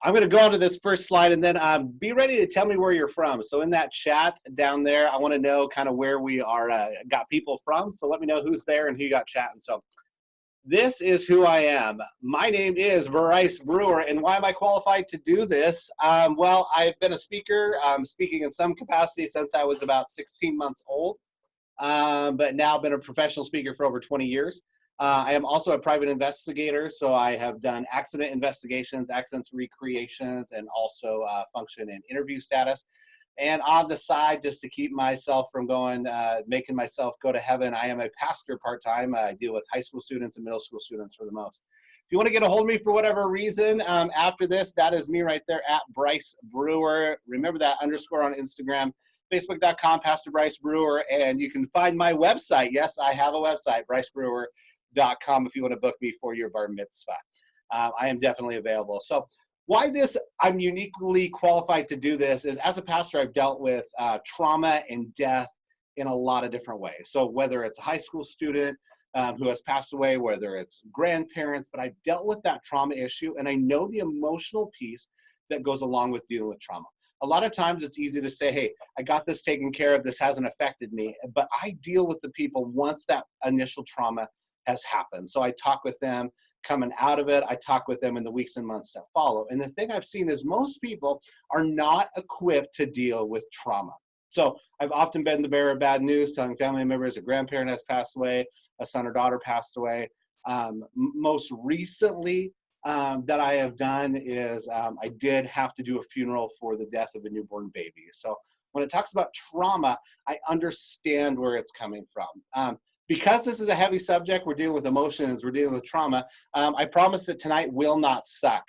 I'm going to go on to this first slide, and then be ready to tell me where you're from. So in that chat down there, I want to know kind of where we are, got people from. So let me know who's there and who you got chatting. So this is who I am. My name is Bryce Brewer, and why am I qualified to do this? Well, I've been a speaker, speaking in some capacity since I was about 16 months old, but now I've been a professional speaker for over 20 years. I am also a private investigator, so I have done accident investigations, accidents recreations, and also function in interview status. And on the side, just to keep myself from going, making myself go to heaven, I am a pastor part-time. I deal with high school students and middle school students for the most. If you want to get a hold of me for whatever reason, after this, that is me right there at Bryce Brewer. Remember that underscore on Instagram, facebook.com, Pastor Bryce Brewer, and you can find my website. Yes, I have a website, brycebrewer.com, if you want to book me for your bar mitzvah. I am definitely available. So why I'm uniquely qualified to do this is, as a pastor, I've dealt with trauma and death in a lot of different ways. So whether it's a high school student who has passed away, whether it's grandparents, but I've dealt with that trauma issue, and I know the emotional piece that goes along with dealing with trauma. A lot of times it's easy to say, hey, I got this taken care of, this hasn't affected me, but I deal with the people once that initial trauma has happened. So I talk with them coming out of it. I talk with them in the weeks and months that follow. And the thing I've seen is most people are not equipped to deal with trauma. So I've often been the bearer of bad news, telling family members a grandparent has passed away, a son or daughter passed away. Most recently that I have done is I did have to do a funeral for the death of a newborn baby. So when it talks about trauma, I understand where it's coming from. Because this is a heavy subject, we're dealing with emotions, we're dealing with trauma, I promise that tonight will not suck.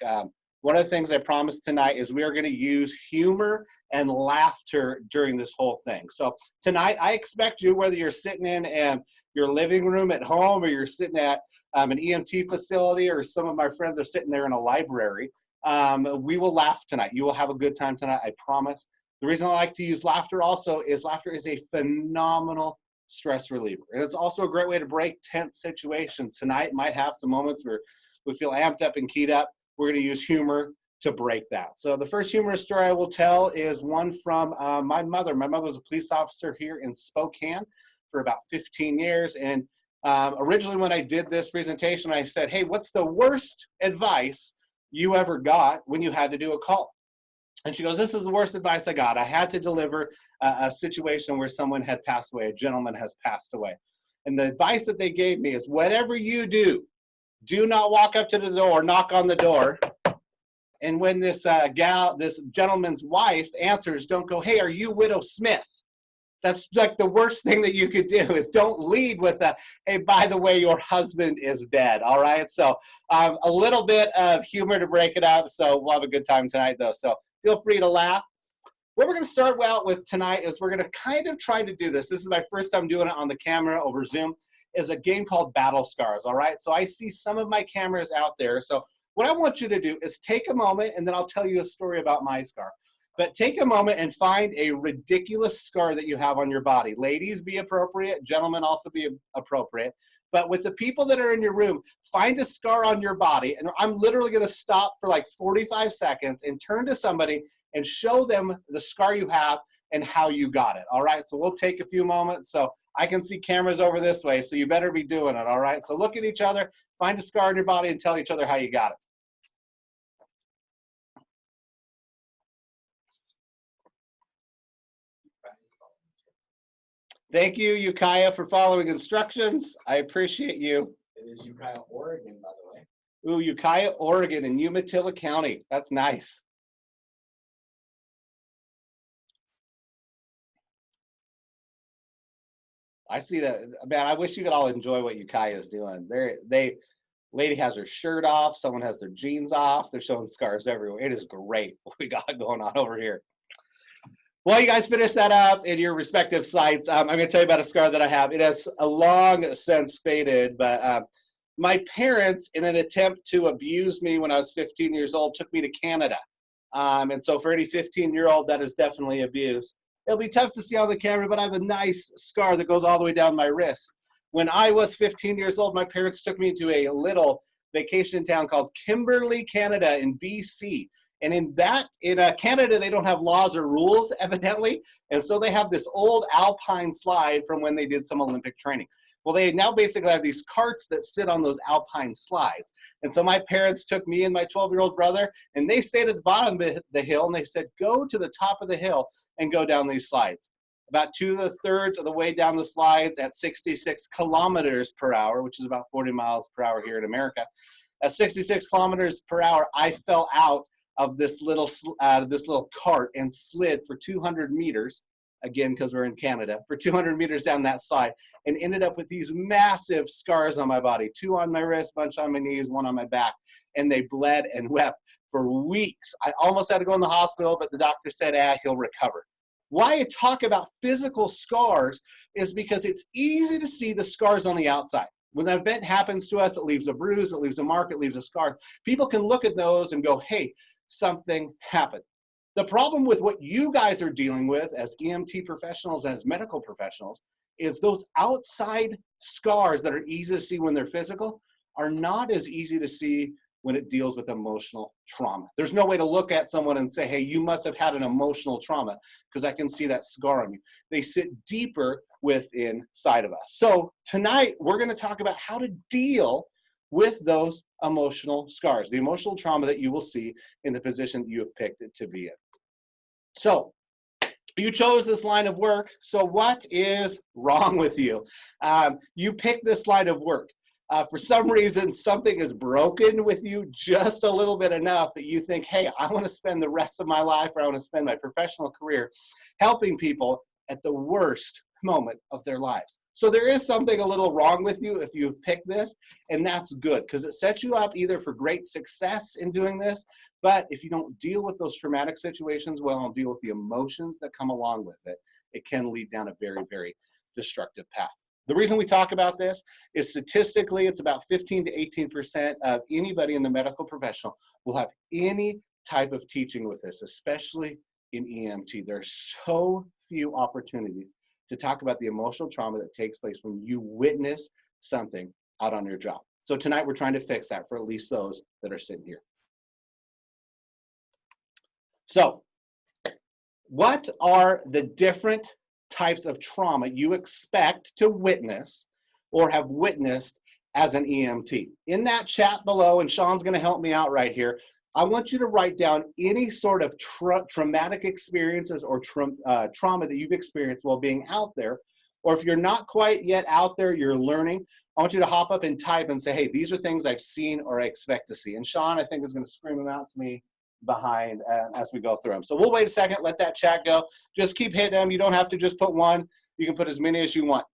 One of the things I promised tonight is we are going to use humor and laughter during this whole thing. So tonight, I expect you, whether you're sitting in your living room at home or you're sitting at an EMT facility, or some of my friends are sitting there in a library, we will laugh tonight. You will have a good time tonight, I promise. The reason I like to use laughter also is laughter is a phenomenal stress reliever. And it's also a great way to break tense situations. Tonight might have some moments where we feel amped up and keyed up. We're going to use humor to break that. So the first humorous story I will tell is one from my mother. My mother was a police officer here in Spokane for about 15 years. And originally when I did this presentation, I said, hey, what's the worst advice you ever got when you had to do a call? And she goes, this is the worst advice I got. I had to deliver a situation where someone had passed away, a gentleman has passed away. And the advice that they gave me is, whatever you do not walk up to the door, knock on the door. And when this gentleman's wife answers, don't go, hey, are you Widow Smith? That's like the worst thing that you could do, is don't lead with a, hey, by the way, your husband is dead, all right? So a little bit of humor to break it up. So we'll have a good time tonight, though. So feel free to laugh. What we're going to start out with tonight is we're going to kind of try to do this. This is my first time doing it on the camera over Zoom, is a game called Battle Scars, all right? So I see some of my cameras out there. So what I want you to do is take a moment, and then I'll tell you a story about my scar. But take a moment and find a ridiculous scar that you have on your body. Ladies, be appropriate. Gentlemen, also be appropriate. But with the people that are in your room, find a scar on your body. And I'm literally going to stop for like 45 seconds and turn to somebody and show them the scar you have and how you got it. All right, so we'll take a few moments. So I can see cameras over this way, so you better be doing it. All right, so look at each other, find a scar on your body, and tell each other how you got it. Thank you, Ukiah, for following instructions. I appreciate you. It is Ukiah, Oregon, by the way. Ooh, Ukiah, Oregon in Umatilla County. That's nice. I see that. Man, I wish you could all enjoy what Ukiah is doing. Lady has her shirt off. Someone has their jeans off. They're showing scars everywhere. It is great what we got going on over here. While you guys finish that up in your respective sites, I'm going to tell you about a scar that I have. It has long since faded, but my parents, in an attempt to abuse me when I was 15 years old, took me to Canada. And so for any 15-year-old, that is definitely abuse. It'll be tough to see on the camera, but I have a nice scar that goes all the way down my wrist. When I was 15 years old, my parents took me to a little vacation town called Kimberley, Canada in BC. And in Canada, they don't have laws or rules, evidently. And so they have this old alpine slide from when they did some Olympic training. Well, they now basically have these carts that sit on those alpine slides. And so my parents took me and my 12-year-old brother, and they stayed at the bottom of the hill, and they said, go to the top of the hill and go down these slides. About 2/3 of the way down the slides at 66 kilometers per hour, which is about 40 miles per hour here in America. At 66 kilometers per hour, I fell out of this little cart and slid for 200 meters, again, because we're in Canada, for 200 meters down that slide, and ended up with these massive scars on my body, 2 on my wrist, bunch on my knees, 1 on my back, and they bled and wept for weeks. I almost had to go in the hospital, but the doctor said, he'll recover. Why I talk about physical scars is because it's easy to see the scars on the outside. When an event happens to us, it leaves a bruise, it leaves a mark, it leaves a scar. People can look at those and go, hey, something happened. The problem with what you guys are dealing with as EMT professionals, as medical professionals, is those outside scars that are easy to see when they're physical are not as easy to see when it deals with emotional trauma. There's no way to look at someone and say, hey, you must have had an emotional trauma, because I can see that scar on you. They sit deeper within inside of us. So tonight, we're gonna talk about how to deal with those emotional scars, the emotional trauma that you will see in the position that you have picked it to be in. So you chose this line of work, so what is wrong with you? You picked this line of work. For some reason, something is broken with you just a little bit enough that you think, hey, I want to spend the rest of my life, or I want to spend my professional career helping people at the worst moment of their lives. So there is something a little wrong with you if you've picked this, and that's good, because it sets you up either for great success in doing this, but if you don't deal with those traumatic situations well and deal with the emotions that come along with it, it can lead down a very, very destructive path. The reason we talk about this is statistically, it's about 15 to 18% of anybody in the medical professional will have any type of teaching with this, especially in EMT. There's so few opportunities to talk about the emotional trauma that takes place when you witness something out on your job. So tonight we're trying to fix that for at least those that are sitting here. So what are the different types of trauma you expect to witness or have witnessed as an EMT? In that chat below, and Sean's going to help me out right here, I want you to write down any sort of traumatic experiences or trauma that you've experienced while being out there, or if you're not quite yet out there, you're learning, I want you to hop up and type and say, hey, these are things I've seen or I expect to see. And Sean, I think, is going to scream them out to me behind as we go through them. So we'll wait a second, let that chat go. Just keep hitting them. You don't have to just put one. You can put as many as you want.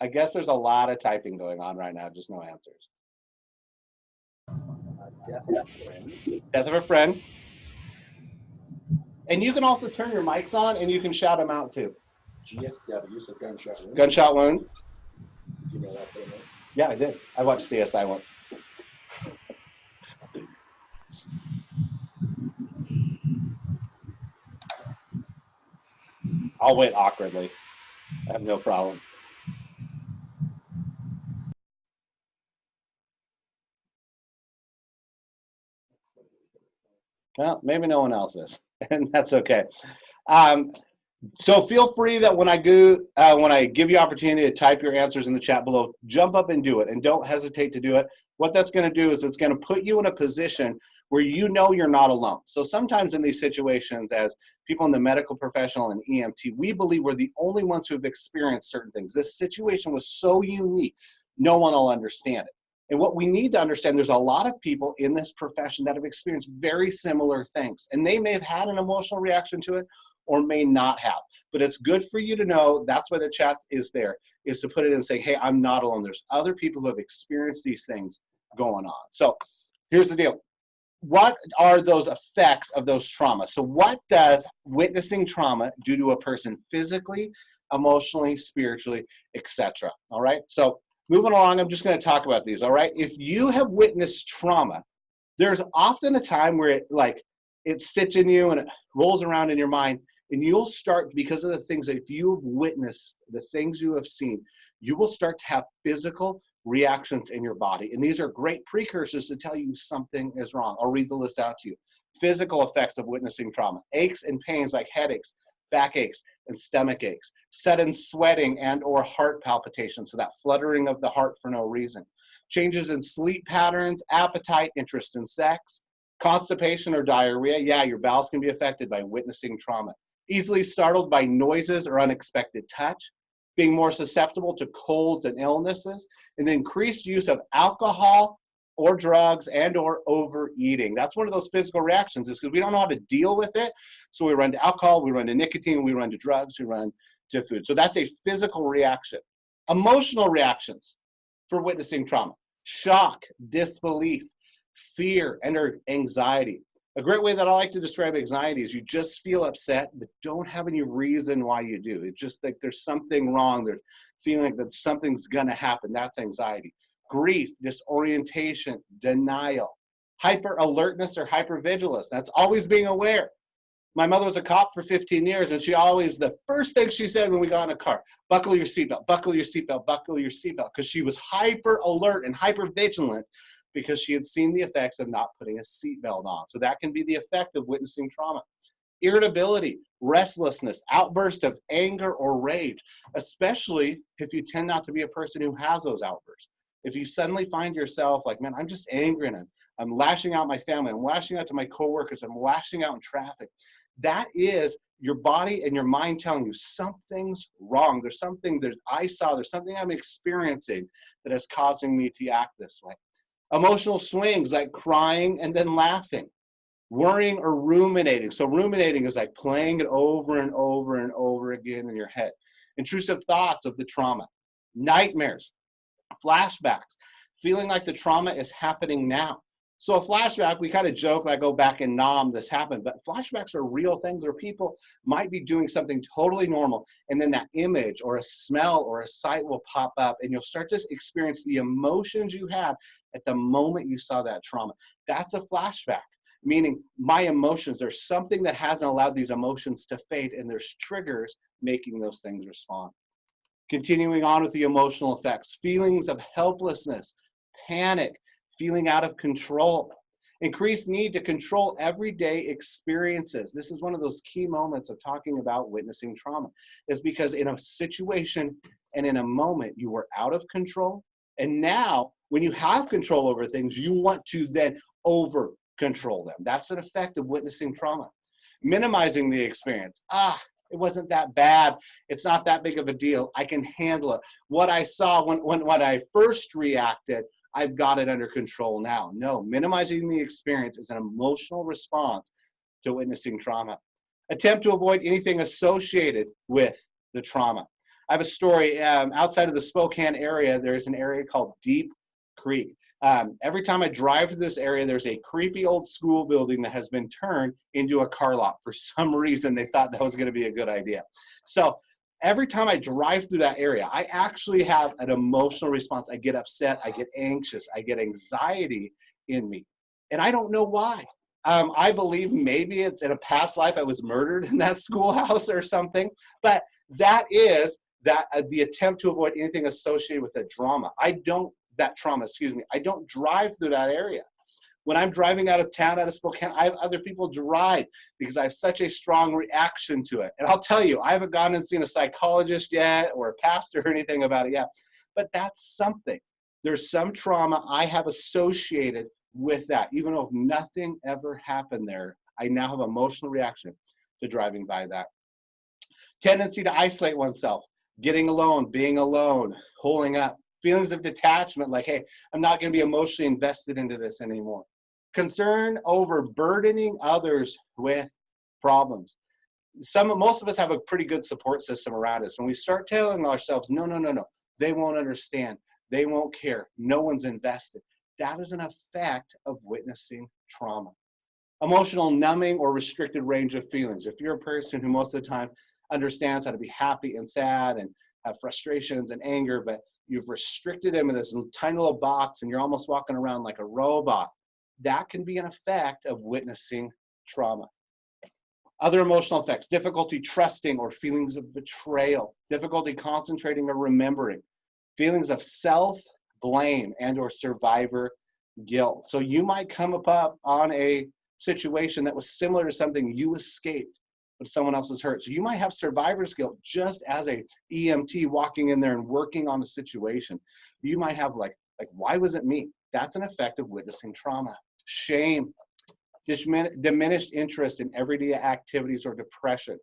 I guess there's a lot of typing going on right now, just no answers. Death of a friend. And you can also turn your mics on and you can shout them out too. GSW, so gunshot wound. Gunshot wound. You know that's what I meant? Yeah, I did. I watched CSI once. I'll wait awkwardly. I have no problem. Well, maybe no one else is, and that's okay. So feel free that when I give you opportunity to type your answers in the chat below, jump up and do it, and don't hesitate to do it. What that's going to do is it's going to put you in a position where you know you're not alone. So sometimes in these situations, as people in the medical professional and EMT, we believe we're the only ones who have experienced certain things. This situation was so unique, no one will understand it. And what we need to understand, there's a lot of people in this profession that have experienced very similar things, and they may have had an emotional reaction to it or may not have. But it's good for you to know, that's why the chat is there, is to put it in and say, hey, I'm not alone. There's other people who have experienced these things going on. So here's the deal. What are those effects of those traumas? So what does witnessing trauma do to a person physically, emotionally, spiritually, etc.? All right, so moving along, I'm just going to talk about these, all right? If you have witnessed trauma, there's often a time where it sits in you and it rolls around in your mind, And you'll start, because of the things that if you've witnessed, the things you have seen, you will start to have physical reactions in your body. And these are great precursors to tell you something is wrong. I'll read the list out to you. Physical effects of witnessing trauma: aches and pains like headaches, backaches, and stomach aches, sudden sweating and or heart palpitations, so that fluttering of the heart for no reason, changes in sleep patterns, appetite, interest in sex, constipation or diarrhea. Yeah, your bowels can be affected by witnessing trauma. Easily startled by noises or unexpected touch, being more susceptible to colds and illnesses, and the increased use of alcohol or drugs and or overeating. That's one of those physical reactions, is because we don't know how to deal with it. So we run to alcohol, we run to nicotine, we run to drugs, we run to food. So that's a physical reaction. Emotional reactions for witnessing trauma: shock, disbelief, fear, and or anxiety. A great way that I like to describe anxiety is you just feel upset, but don't have any reason why you do. It's just like there's something wrong. There's feeling like that something's gonna happen. That's anxiety. Grief, disorientation, denial, hyper alertness or hypervigilance. That's always being aware. My mother was a cop for 15 years, and she always, the first thing she said when we got in a car: buckle your seatbelt, buckle your seatbelt, buckle your seatbelt, because she was hyper alert and hyper vigilant because she had seen the effects of not putting a seatbelt on. So that can be the effect of witnessing trauma. Irritability, restlessness, outburst of anger or rage, especially if you tend not to be a person who has those outbursts. If you suddenly find yourself like, man, I'm just angry and I'm lashing out at my family, I'm lashing out to my coworkers, I'm lashing out in traffic, that is your body and your mind telling you something's wrong. There's something there's something I'm experiencing that is causing me to act this way. Emotional swings like crying and then laughing, worrying or ruminating. So ruminating is like playing it over and over and over again in your head. Intrusive thoughts of the trauma, nightmares, flashbacks, feeling like the trauma is happening now. So a flashback, we kind of joke like, oh, back in Nam, this happened, but flashbacks are real things where people might be doing something totally normal, and then that image or a smell or a sight will pop up, and you'll start to experience the emotions you had at the moment you saw that trauma. That's a flashback, meaning my emotions, there's something that hasn't allowed these emotions to fade, and there's triggers making those things respond. Continuing on with the emotional effects: feelings of helplessness, panic, feeling out of control, increased need to control everyday experiences. This is one of those key moments of talking about witnessing trauma, is because in a situation and in a moment you were out of control, and now when you have control over things, you want to then over control them. That's an effect of witnessing trauma. Minimizing the experience. It wasn't that bad. It's not that big of a deal. I can handle it. What I saw when I first reacted, I've got it under control now. No, minimizing the experience is an emotional response to witnessing trauma. Attempt to avoid anything associated with the trauma. I have a story outside of the Spokane area. There's an area called Deep Creek. Every time I drive to this area, there's a creepy old school building that has been turned into a car lot. For some reason, they thought that was going to be a good idea. So every time I drive through that area, I actually have an emotional response. I get upset, I get anxious, I get anxiety in me. And I don't know why. I believe maybe it's in a past life I was murdered in that schoolhouse or something. But that is the attempt to avoid anything associated with trauma. I don't drive through that area. When I'm driving out of town, out of Spokane, I have other people drive because I have such a strong reaction to it. And I'll tell you, I haven't gone and seen a psychologist yet or a pastor or anything about it yet, but that's something. There's some trauma I have associated with that. Even though nothing ever happened there, I now have an emotional reaction to driving by that. Tendency to isolate oneself, getting alone, being alone, holding up. Feelings of detachment, like, hey, I'm not going to be emotionally invested into this anymore. Concern over burdening others with problems. Most of us have a pretty good support system around us. When we start telling ourselves, no, they won't understand, they won't care, no one's invested, that is an effect of witnessing trauma. Emotional numbing or restricted range of feelings. If you're a person who most of the time understands how to be happy and sad and have frustrations and anger, but you've restricted them in this tiny little box and you're almost walking around like a robot, that can be an effect of witnessing trauma. Other emotional effects: difficulty trusting or feelings of betrayal, difficulty concentrating or remembering, feelings of self-blame and or survivor guilt. So you might come up on a situation that was similar to something you escaped, but someone else is hurt. So you might have survivor's guilt just as a EMT walking in there and working on a situation. You might have like why was it me? That's an effect of witnessing trauma. Shame, diminished interest in everyday activities or depression,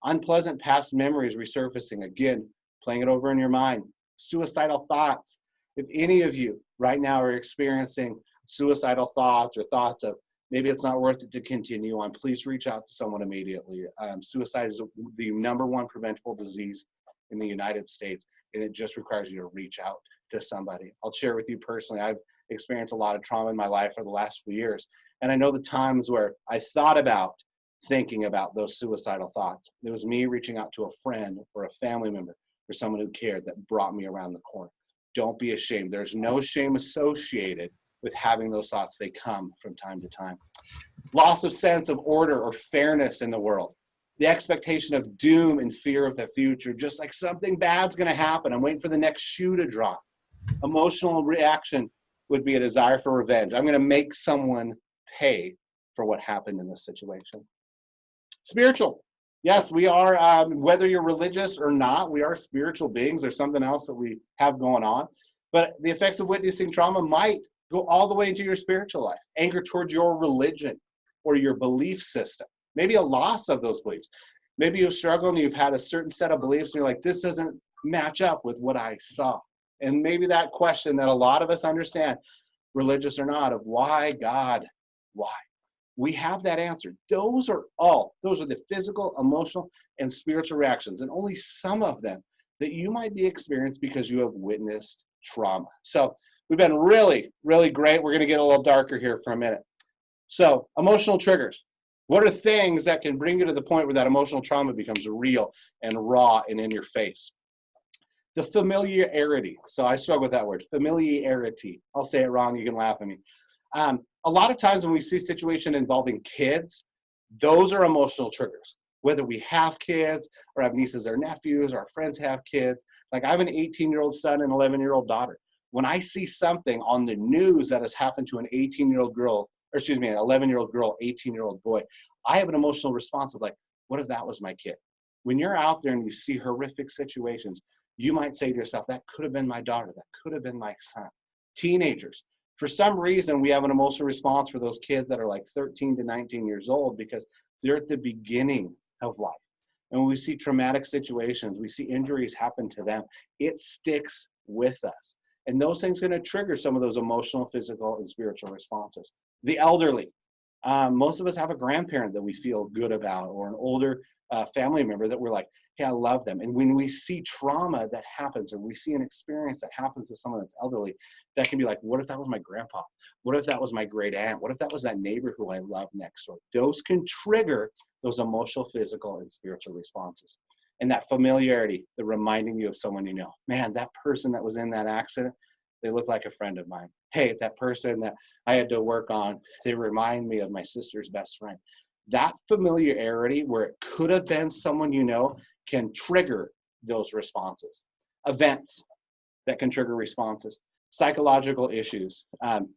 unpleasant past memories resurfacing, again, playing it over in your mind, suicidal thoughts. If any of you right now are experiencing suicidal thoughts or thoughts of maybe it's not worth it to continue on, please reach out to someone immediately. Suicide is the #1 preventable disease in the United States, and it just requires you to reach out to somebody. I'll share with you personally, I've experienced a lot of trauma in my life for the last few years, and I know the times where I thought about thinking about those suicidal thoughts. It was me reaching out to a friend or a family member or someone who cared that brought me around the corner. Don't be ashamed. There's no shame associated with having those thoughts. They come from time to time. Loss of sense of order or fairness in the world. The expectation of doom and fear of the future, just like something bad's going to happen. I'm waiting for the next shoe to drop. Emotional reaction would be a desire for revenge. I'm going to make someone pay for what happened in this situation. Spiritual. Yes, we are, whether you're religious or not, we are spiritual beings. There's something else that we have going on. But the effects of witnessing trauma might go all the way into your spiritual life. Anger towards your religion or your belief system. Maybe a loss of those beliefs. Maybe you struggle and you've had a certain set of beliefs and you're like, this doesn't match up with what I saw. And maybe that question that a lot of us understand, religious or not, of why God, why? We have that answer. Those are the physical, emotional, and spiritual reactions, and only some of them that you might be experiencing because you have witnessed trauma. So we've been really, really great. We're going to get a little darker here for a minute. So emotional triggers. What are things that can bring you to the point where that emotional trauma becomes real and raw and in your face? The familiarity. So I struggle with that word, familiarity. I'll say it wrong. You can laugh at me. A lot of times when we see situation involving kids, those are emotional triggers. Whether we have kids or have nieces or nephews or our friends have kids. Like I have an 18-year-old son and 11-year-old daughter. When I see something on the news that has happened to an 18-year-old girl, or excuse me, an 11-year-old girl, 18-year-old boy, I have an emotional response of like, what if that was my kid? When you're out there and you see horrific situations, you might say to yourself, that could have been my daughter, that could have been my son. Teenagers. For some reason, we have an emotional response for those kids that are like 13 to 19 years old because they're at the beginning of life. And when we see traumatic situations, we see injuries happen to them, it sticks with us. And those things are going to trigger some of those emotional, physical, and spiritual responses. The elderly. Most of us have a grandparent that we feel good about or an older family member that we're like, hey, I love them. And when we see trauma that happens or we see an experience that happens to someone that's elderly, that can be like, what if that was my grandpa? What if that was my great aunt? What if that was that neighbor who I love next door? Those can trigger those emotional, physical, and spiritual responses. And that familiarity, the reminding you of someone you know. Man, that person that was in that accident, they look like a friend of mine. Hey, that person that I had to work on, they remind me of my sister's best friend. That familiarity where it could have been someone you know can trigger those responses. Events that can trigger responses. Psychological issues. I'm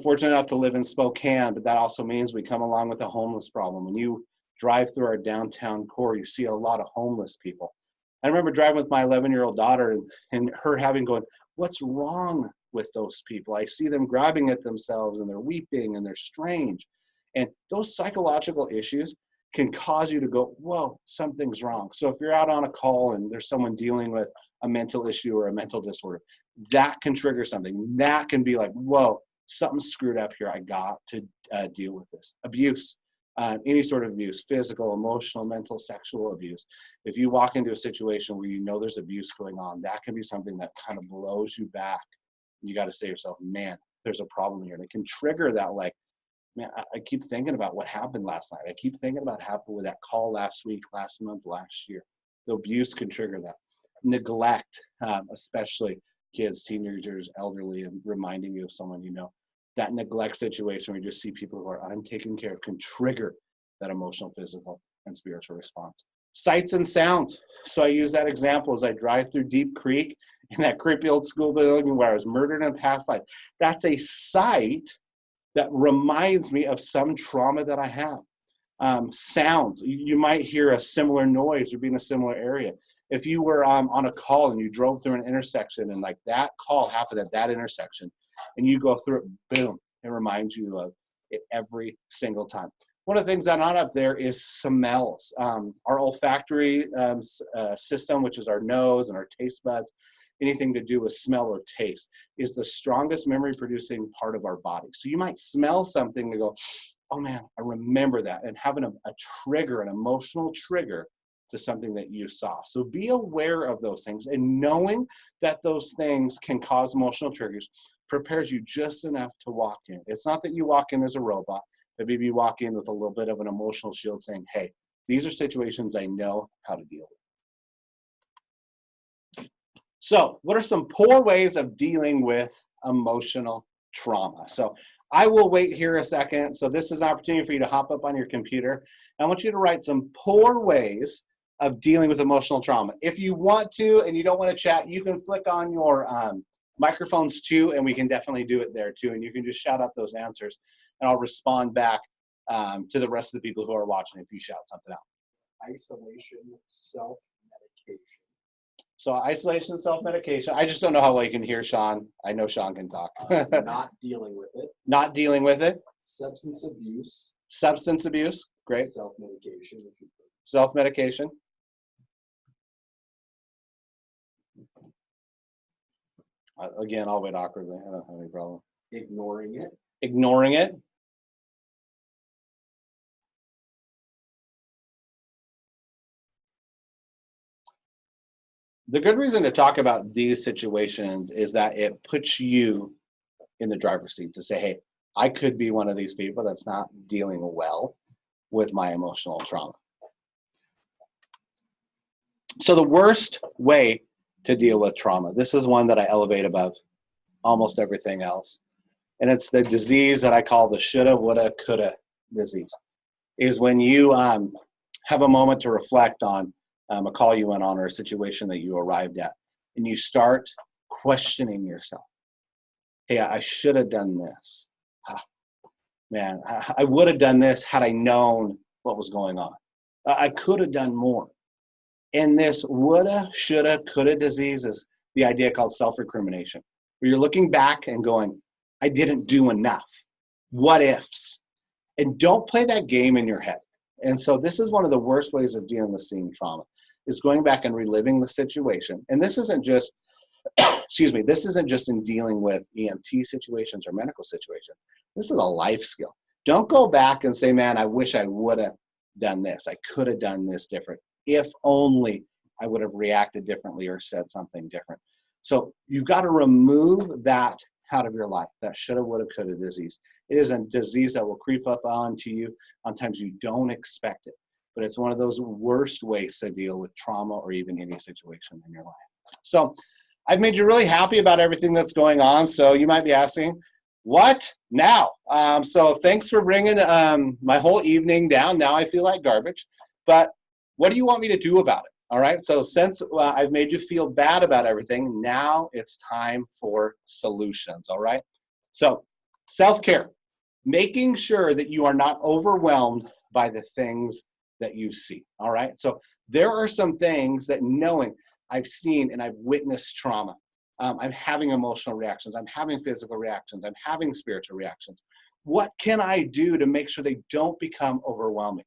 fortunate enough to live in Spokane, but that also means we come along with a homeless problem. When you drive through our downtown core, you see a lot of homeless people. I remember driving with my 11-year-old daughter and her going, what's wrong with those people? I see them grabbing at themselves and they're weeping and they're strange. And those psychological issues can cause you to go, whoa, something's wrong. So if you're out on a call and there's someone dealing with a mental issue or a mental disorder, that can trigger something. That can be like, whoa, something's screwed up here. I got to deal with this. Abuse, any sort of abuse, physical, emotional, mental, sexual abuse. If you walk into a situation where you know there's abuse going on, that can be something that kind of blows you back. You got to say to yourself, man, there's a problem here. And it can trigger that like, man, I keep thinking about what happened last night. I keep thinking about what happened with that call last week, last month, last year. The abuse can trigger that. Neglect, especially kids, teenagers, elderly, and reminding you of someone you know. That neglect situation where you just see people who are untaken care of can trigger that emotional, physical, and spiritual response. Sights and sounds. So I use that example as I drive through Deep Creek in that creepy old school building where I was murdered in a past life. That's a sight that reminds me of some trauma that I have. Sounds. You might hear a similar noise or be in a similar area. If you were on a call and you drove through an intersection and like that call happened at that intersection and you go through it, boom, it reminds you of it every single time. One of the things that's not up there is smells. Our olfactory system, which is our nose and our taste buds, anything to do with smell or taste, is the strongest memory producing part of our body. So you might smell something and go, oh man, I remember that, and having a trigger, an emotional trigger to something that you saw. So be aware of those things, and knowing that those things can cause emotional triggers prepares you just enough to walk in. It's not that you walk in as a robot, but maybe you walk in with a little bit of an emotional shield saying, hey, these are situations I know how to deal with. So what are some poor ways of dealing with emotional trauma? So I will wait here a second. So this is an opportunity for you to hop up on your computer. I want you to write some poor ways of dealing with emotional trauma. If you want to and you don't want to chat, you can flick on your microphones too, and we can definitely do it there too. And you can just shout out those answers, and I'll respond back to the rest of the people who are watching if you shout something out. Isolation, self-medication. So isolation, self-medication. I just don't know how well you can hear Sean. I know Sean can talk. Not dealing with it. Not dealing with it. Substance abuse. Substance abuse. Great. Self-medication. If you could. Self-medication. Again, I'll wait awkwardly. I don't have any problem. Ignoring it. Ignoring it. The good reason to talk about these situations is that it puts you in the driver's seat to say, hey, I could be one of these people that's not dealing well with my emotional trauma. So the worst way to deal with trauma, this is one that I elevate above almost everything else, and it's the disease that I call the shoulda, woulda, coulda disease, is when you have a moment to reflect on a call you went on or a situation that you arrived at, and you start questioning yourself. Hey, I should have done this. Man, I would have done this had I known what was going on. I could have done more. And this woulda, shoulda, coulda disease is the idea called self-recrimination, where you're looking back and going, I didn't do enough. What ifs? And don't play that game in your head. And so this is one of the worst ways of dealing with seeing trauma, is going back and reliving the situation. And this isn't just, excuse me, this isn't just in dealing with EMT situations or medical situations. This is a life skill. Don't go back and say, man, I wish I would have done this. I could have done this different. If only I would have reacted differently or said something different. So you've got to remove that out of your life, that shoulda, woulda, coulda disease. It is a disease that will creep up onto you on times you don't expect it. But it's one of those worst ways to deal with trauma or even any situation in your life. So I've made you really happy about everything that's going on. So you might be asking, what now? So thanks for bringing my whole evening down. Now I feel like garbage. But what do you want me to do about it? All right. So since I've made you feel bad about everything, now it's time for solutions. All right. So self-care, making sure that you are not overwhelmed by the things that you see. All right. So there are some things that, knowing I've seen and I've witnessed trauma, I'm having emotional reactions, I'm having physical reactions, I'm having spiritual reactions. What can I do to make sure they don't become overwhelming?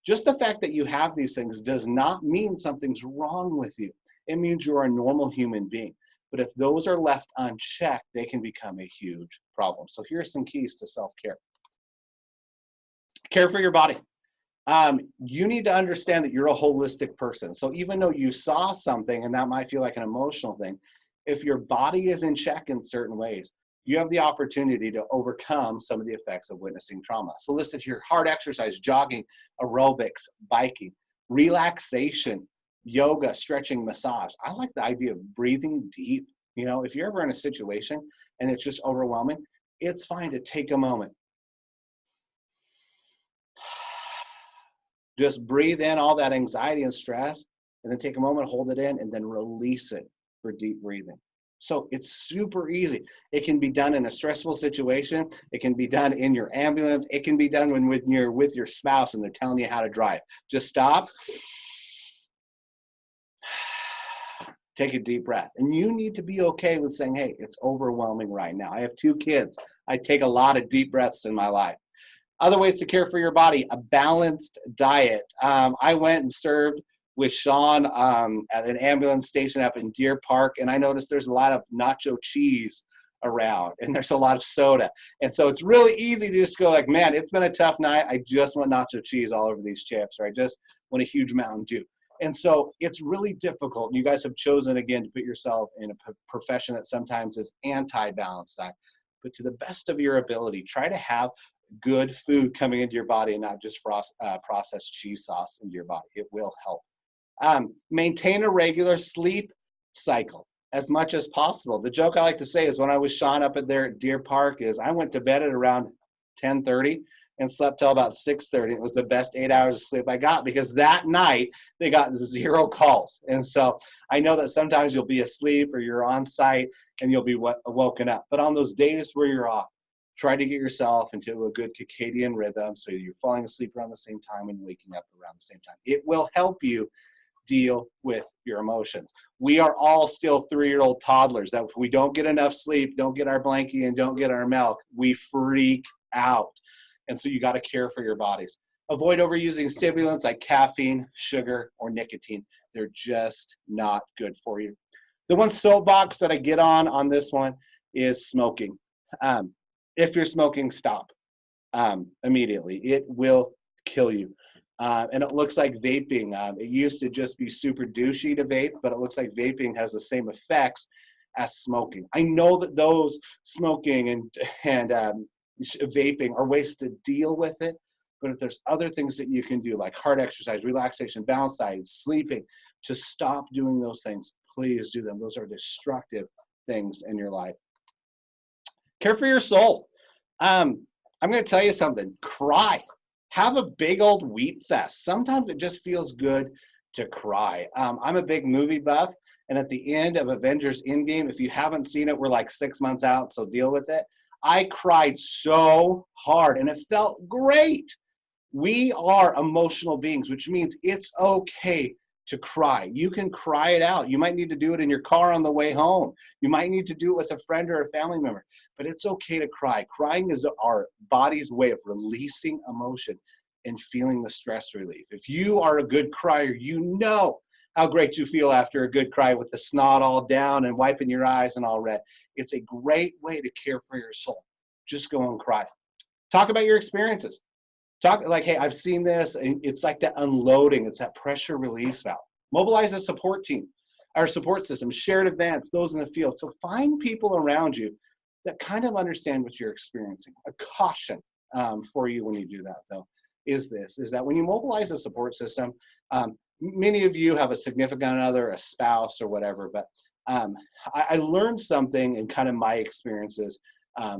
Just the fact that you have these things does not mean something's wrong with you. It means you're a normal human being. But if those are left unchecked, they can become a huge problem. So here are some keys to self-care. Care for your body. You need to understand that you're a holistic person. So even though you saw something and that might feel like an emotional thing, if your body is in check in certain ways, you have the opportunity to overcome some of the effects of witnessing trauma. So listed here: hard exercise, jogging, aerobics, biking, relaxation, yoga, stretching, massage. I like the idea of breathing deep. You know, if you're ever in a situation and it's just overwhelming, it's fine to take a moment. Just breathe in all that anxiety and stress, and then take a moment, hold it in, and then release it for deep breathing. So it's super easy. It can be done in a stressful situation. It can be done in your ambulance. It can be done when you're with your spouse and they're telling you how to drive. Just stop. Take a deep breath. And you need to be okay with saying, hey, it's overwhelming right now. I have 2 kids. I take a lot of deep breaths in my life. Other ways to care for your body, a balanced diet. I went and served with Sean at an ambulance station up in Deer Park, and I noticed there's a lot of nacho cheese around, and there's a lot of soda. And so it's really easy to just go like, man, it's been a tough night. I just want nacho cheese all over these chips, or I just want a huge Mountain Dew. And so it's really difficult. You guys have chosen, again, to put yourself in a profession that sometimes is anti-balanced diet. But to the best of your ability, try to have good food coming into your body and not just processed cheese sauce into your body. It will help. Maintain a regular sleep cycle as much as possible. The joke I like to say is when I was Sean up at there at Deer Park is I went to bed at around 10:30 and slept till about 6:30. It was the best 8 hours of sleep I got because that night they got 0 calls. And so I know that sometimes you'll be asleep or you're on site and you'll be woken up. But on those days where you're off, try to get yourself into a good circadian rhythm so you're falling asleep around the same time and waking up around the same time. It will help you deal with your emotions. We are all still 3-year-old toddlers that if we don't get enough sleep, don't get our blankie, and don't get our milk, we freak out. And so you got to care for your bodies. Avoid overusing stimulants like caffeine, sugar, or nicotine. They're just not good for you. The one soapbox that I get on this one is smoking. If you're smoking, stop immediately. It will kill you. And it looks like vaping. It used to just be super douchey to vape, but it looks like vaping has the same effects as smoking. I know that those smoking and vaping are ways to deal with it, but if there's other things that you can do, like hard exercise, relaxation, balance diet, sleeping, to stop doing those things, please do them. Those are destructive things in your life. Care for your soul. I'm going to tell you something. Cry. Have a big old wheat fest. Sometimes it just feels good to cry. I'm a big movie buff, and at the end of Avengers Endgame, if you haven't seen it, we're like 6 months out, so deal with it. I cried so hard, and it felt great. We are emotional beings, which means it's okay to cry. You can cry it out. You might need to do it in your car on the way home. You might need to do it with a friend or a family member, but it's okay to cry. Crying is our body's way of releasing emotion and feeling the stress relief. If you are a good crier, you know how great you feel after a good cry with the snot all down and wiping your eyes and all red. It's a great way to care for your soul. Just go and cry. Talk about your experiences. Talk like, hey, I've seen this. And it's like that unloading. It's that pressure release valve. Mobilize a support team, our support system, shared events, those in the field. So find people around you that kind of understand what you're experiencing. A caution for you when you do that, though, is that when you mobilize a support system, many of you have a significant other, a spouse or whatever, but I learned something in kind of my experiences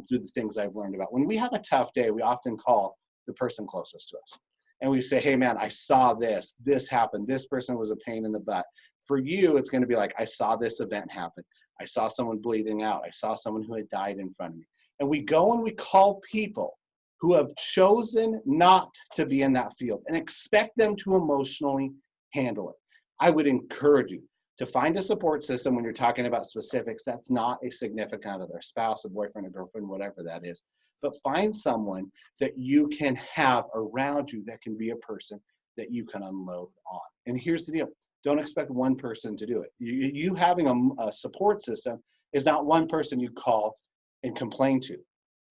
through the things I've learned about. When we have a tough day, we often call the person closest to us. And we say, hey man, I saw this happened. This person was a pain in the butt. For you, it's going to be like, I saw this event happen. I saw someone bleeding out. I saw someone who had died in front of me. And we go and we call people who have chosen not to be in that field and expect them to emotionally handle it. I would encourage you to find a support system when you're talking about specifics that's not a significant other, spouse, a boyfriend, a girlfriend, whatever that is. But find someone that you can have around you that can be a person that you can unload on. And here's the deal. Don't expect one person to do it. You having a support system is not one person you call and complain to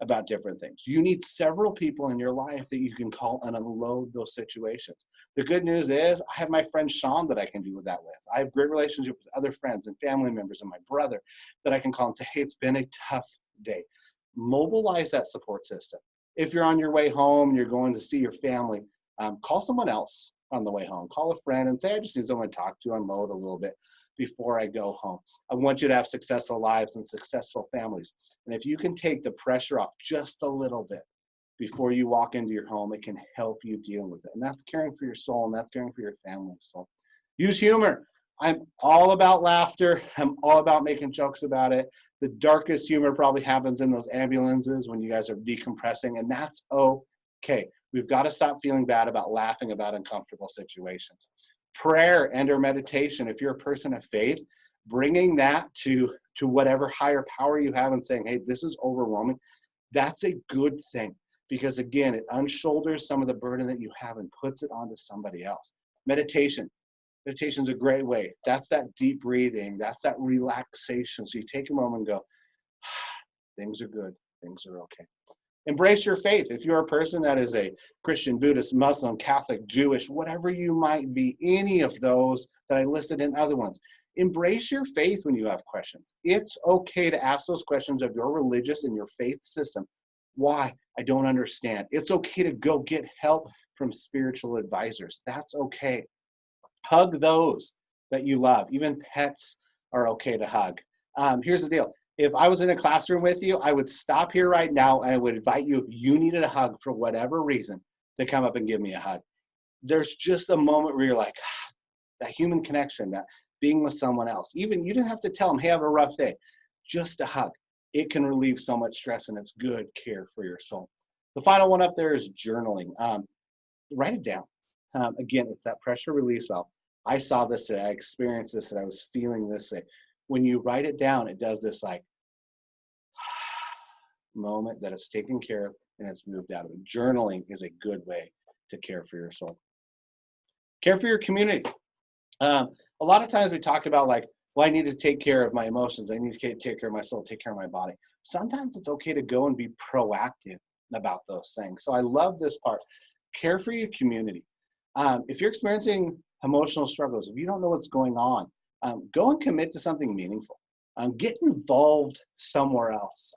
about different things. You need several people in your life that you can call and unload those situations. The good news is I have my friend Sean that I can do that with. I have great relationships with other friends and family members and my brother that I can call and say, hey, it's been a tough day. Mobilize that support system. If you're on your way home, you're going to see your family, call someone else on the way home. Call a friend and say, I just need someone to talk to, unload a little bit before I go home. I want you to have successful lives and successful families. And if you can take the pressure off just a little bit, before you walk into your home. It can help you deal with it. And that's caring for your soul, and that's caring for your family. So use humor. I'm all about laughter. I'm all about making jokes about it. The darkest humor probably happens in those ambulances when you guys are decompressing, and that's okay. We've got to stop feeling bad about laughing about uncomfortable situations. Prayer and or meditation, if you're a person of faith, bringing that to whatever higher power you have and saying, hey, this is overwhelming, that's a good thing. Because again, it unshoulders some of the burden that you have and puts it onto somebody else. Meditation. Meditation's a great way. That's that deep breathing. That's that relaxation. So you take a moment and go, things are good. Things are okay. Embrace your faith. If you're a person that is a Christian, Buddhist, Muslim, Catholic, Jewish, whatever you might be, any of those that I listed in other ones, embrace your faith when you have questions. It's okay to ask those questions of your religious and your faith system. Why? I don't understand. It's okay to go get help from spiritual advisors. That's okay. Hug those that you love. Even pets are okay to hug. Here's the deal. If I was in a classroom with you, I would stop here right now and I would invite you, if you needed a hug for whatever reason, to come up and give me a hug. There's just a moment where you're like, that human connection, that being with someone else. Even you didn't have to tell them, hey, I have a rough day. Just a hug. It can relieve so much stress, and it's good care for your soul. The final one up there is journaling. Write it down. Again, it's that pressure release valve. I saw this today, I experienced this, and I was feeling this thing. When you write it down, it does this like moment that it's taken care of and it's moved out of it. Journaling is a good way to care for your soul. Care for your community. A lot of times we talk about like, well, I need to take care of my emotions. I need to take care of my soul, take care of my body. Sometimes it's okay to go and be proactive about those things. So I love this part. Care for your community. If you're experiencing emotional struggles, if you don't know what's going on, go and commit to something meaningful. Get involved somewhere else.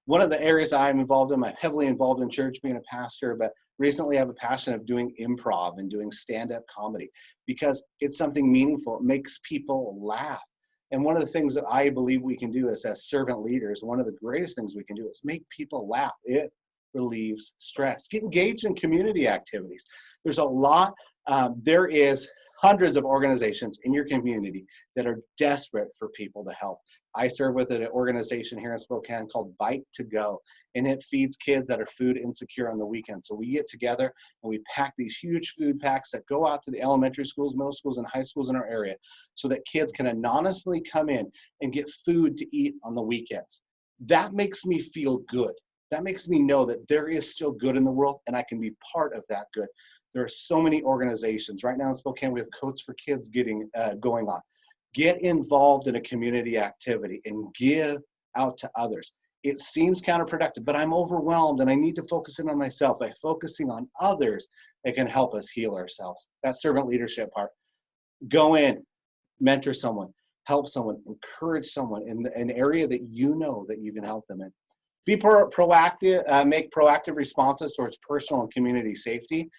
One of the areas I'm involved in, I'm heavily involved in church, being a pastor, but recently I have a passion of doing improv and doing stand-up comedy because it's something meaningful. It makes people laugh. And one of the things that I believe we can do as servant leaders, one of the greatest things we can do is make people laugh. It relieves stress. Get engaged in community activities. There's a lot. There is hundreds of organizations in your community that are desperate for people to help. I serve with an organization here in Spokane called Bite to Go, and it feeds kids that are food insecure on the weekend. So we get together and we pack these huge food packs that go out to the elementary schools, middle schools, and high schools in our area so that kids can anonymously come in and get food to eat on the weekends. That makes me feel good. That makes me know that there is still good in the world and I can be part of that good. There are so many organizations. Right now in Spokane, we have Coats for Kids going on. Get involved in a community activity and give out to others. It seems counterproductive, but I'm overwhelmed and I need to focus in on myself. By focusing on others, it can help us heal ourselves. That servant leadership part. Go in, mentor someone, help someone, encourage someone in an area that you know that you can help them in. Be proactive, make proactive responses towards personal and community safety.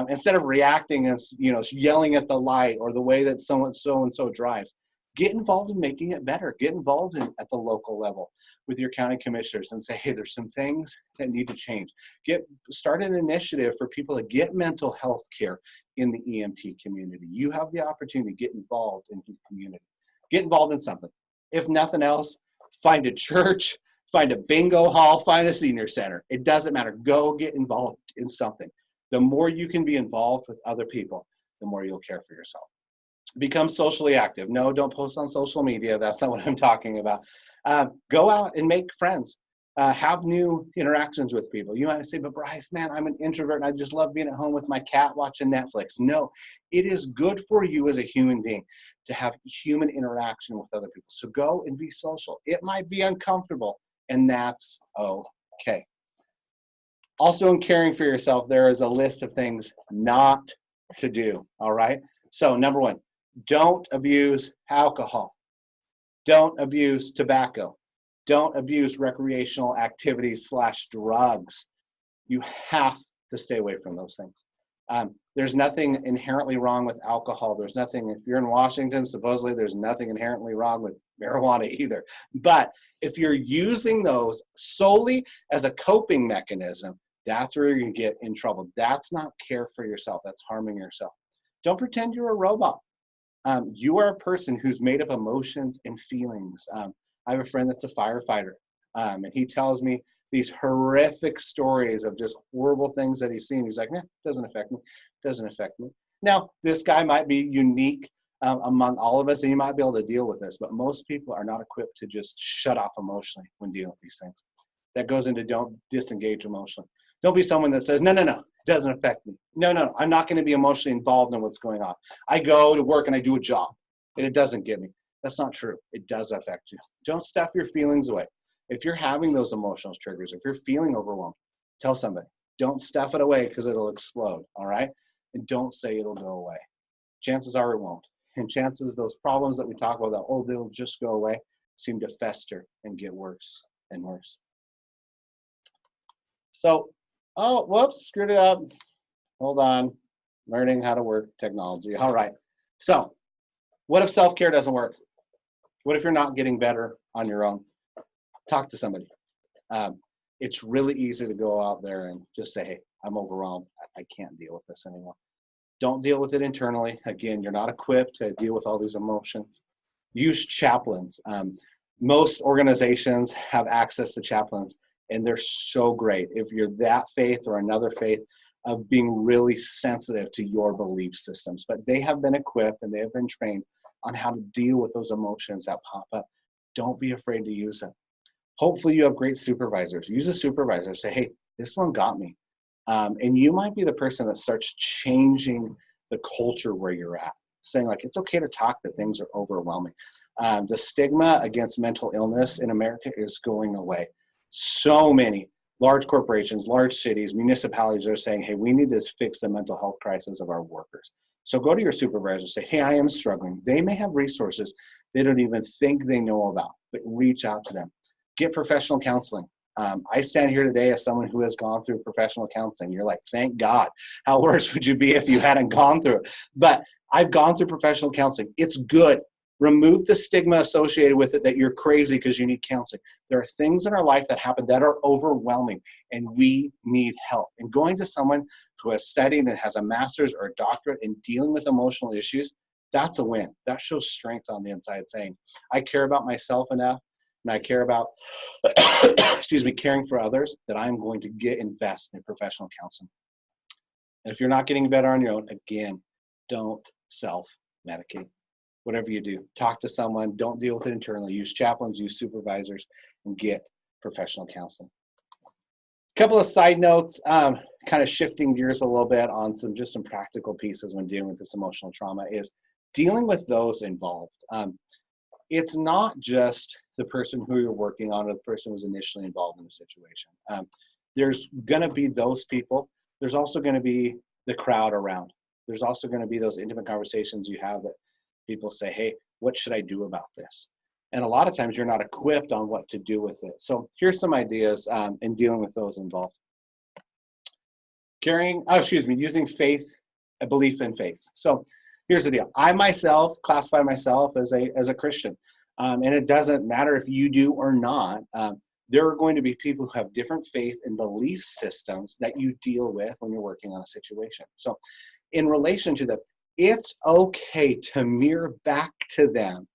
Instead of reacting as, yelling at the light or the way that so-and-so drives. Get involved in making it better. Get involved at the local level with your county commissioners and say, hey, there's some things that need to change. Start an initiative for people to get mental health care in the EMT community. You have the opportunity to get involved in the community. Get involved in something. If nothing else, find a church, find a bingo hall, find a senior center. It doesn't matter. Go get involved in something. The more you can be involved with other people, the more you'll care for yourself. Become socially active. No, don't post on social media. That's not what I'm talking about. Go out and make friends. Have new interactions with people. You might say, but Bryce, man, I'm an introvert and I just love being at home with my cat watching Netflix. No, it is good for you as a human being to have human interaction with other people. So go and be social. It might be uncomfortable, and that's okay. Also, in caring for yourself, there is a list of things not to do, all right? So, number one, don't abuse alcohol. Don't abuse tobacco. Don't abuse recreational activities / drugs. You have to stay away from those things. There's nothing inherently wrong with alcohol. There's nothing, if you're in Washington, supposedly there's nothing inherently wrong with marijuana either. But if you're using those solely as a coping mechanism, That's where you're going to get in trouble. That's not care for yourself. That's harming yourself. Don't pretend you're a robot. You are a person who's made of emotions and feelings. I have a friend that's a firefighter, and he tells me these horrific stories of just horrible things that he's seen. He's like, doesn't affect me. Doesn't affect me. Now, this guy might be unique among all of us, and he might be able to deal with this, but most people are not equipped to just shut off emotionally when dealing with these things. That goes into don't disengage emotionally. Don't be someone that says, no, it doesn't affect me. No, I'm not going to be emotionally involved in what's going on. I go to work and I do a job, and it doesn't get me. That's not true. It does affect you. Don't stuff your feelings away. If you're having those emotional triggers, if you're feeling overwhelmed, tell somebody. Don't stuff it away because it'll explode, all right? And don't say it'll go away. Chances are it won't. And chances those problems that we talk about, that, they'll just go away, seem to fester and get worse and worse. So, whoops, screwed it up. Hold on. Learning how to work technology. All right. So, what if self-care doesn't work? What if you're not getting better on your own? Talk to somebody. It's really easy to go out there and just say, hey, I'm overwhelmed. I can't deal with this anymore. Don't deal with it internally. Again, you're not equipped to deal with all these emotions. Use chaplains. Most organizations have access to chaplains, and they're so great. If you're that faith or another faith, of being really sensitive to your belief systems. But they have been equipped and they have been trained on how to deal with those emotions that pop up. Don't be afraid to use them. Hopefully you have great supervisors. Use a supervisor. Say, hey, this one got me. And you might be the person that starts changing the culture where you're at, saying like, it's okay to talk that things are overwhelming. The stigma against mental illness in America is going away. So many large corporations, large cities, municipalities are saying, hey, we need to fix the mental health crisis of our workers. So go to your supervisor and say, hey, I am struggling. They may have resources they don't even think they know about, but reach out to them. Get professional counseling. I stand here today as someone who has gone through professional counseling. You're like, thank God. How worse would you be if you hadn't gone through it? But I've gone through professional counseling. It's good. Remove the stigma associated with it that you're crazy because you need counseling. There are things in our life that happen that are overwhelming, and we need help. And going to someone who has studied and has a master's or a doctorate in dealing with emotional issues, that's a win. That shows strength on the inside, saying, I care about myself enough, and I care about, caring for others, that I'm going to invest in professional counseling. And if you're not getting better on your own, again, don't self-medicate. Whatever you do, talk to someone. Don't deal with it internally. Use chaplains, use supervisors, and get professional counseling. A couple of side notes, kind of shifting gears a little bit on some practical pieces when dealing with this emotional trauma is dealing with those involved. It's not just the person who you're working on or the person who's initially involved in the situation. There's going to be those people. There's also going to be the crowd around. There's also going to be those intimate conversations you have that people say, hey, what should I do about this? And a lot of times you're not equipped on what to do with it. So here's some ideas in dealing with those involved. Using faith, a belief in faith. So here's the deal. I myself classify myself as a Christian. And it doesn't matter if you do or not. There are going to be people who have different faith and belief systems that you deal with when you're working on a situation. So in relation to that, it's okay to mirror back to them